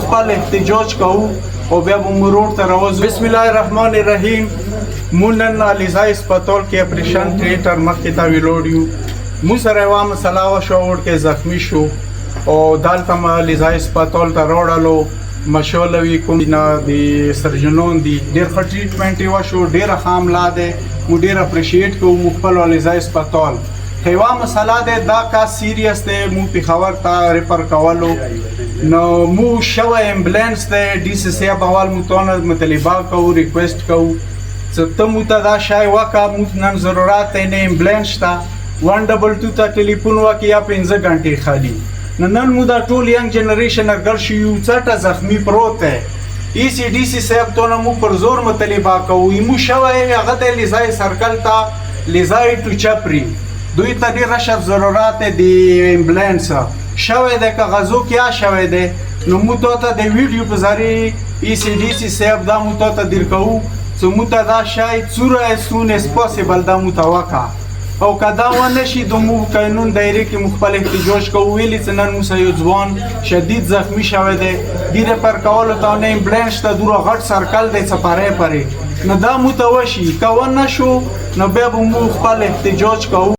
خپل احتجاج کوو او بیا به مو روډ ته راوځو. بسم الله الرحمن الرحیم. مونږ نن الیزای هسپتال کې اپریشن تھیټر مخکې ته ویلوړ یو. مو سره یوه مسله وشوه وړکې زخمي شو او دلته مو الیزای هسپتال ته راوړلو. مشولوي کوم نه د سرجنون دي ډېر ښه ټریټمنټ یې وشو، ډېره ښه عمله دی. مو ډېر اپریشیټ کوو مو خپل الیزای هسپتال. یوه مسله دی دا کاس سیریس دی، مو پېښور ته ریفر کولو نو مو شوی امبولانس دی. ډي سي صاحب اول مو تونه مطالبه کوو، ریکویسټ کوو چې ته مو ته دا شی وکړه. مو نن ضرورت دی نه امبولانس شته 122 ته ټلیفون وکړي یا 15 غنټې خالي. نن مو دا ټول ینګ جنریشن اگر شي یو څټه زخمی پروت دی. ای سی ډي سي صاحب تونه مو پر زور مطالبه کوو. مو شوی هغه د الیزای سرکل ته لیزای ټو چپري دوی ته ډېر رشد ضرورت دی د امبولانس شوی دی کاغذو کیا شوی دی. نو مو ته د ویډیو په ذریعه ای سی ډي سي صاحب دا مو ته در کوو چې مو ته دا شی څوره as soon as possible دا مو ته وکړه او که دا ونه شي د مو قانون دایره کې مو خپل احتجاج کوو. ویلي چې نن موسی یو ځوان شدید زخمی شوی دی، ډېر پر کولو ته نه امبولانس ته دوره غټ سرکل دی څپری پرې. نو دا مو ته وشي که ونه شو نو بیا به مو خپل احتجاج کوو.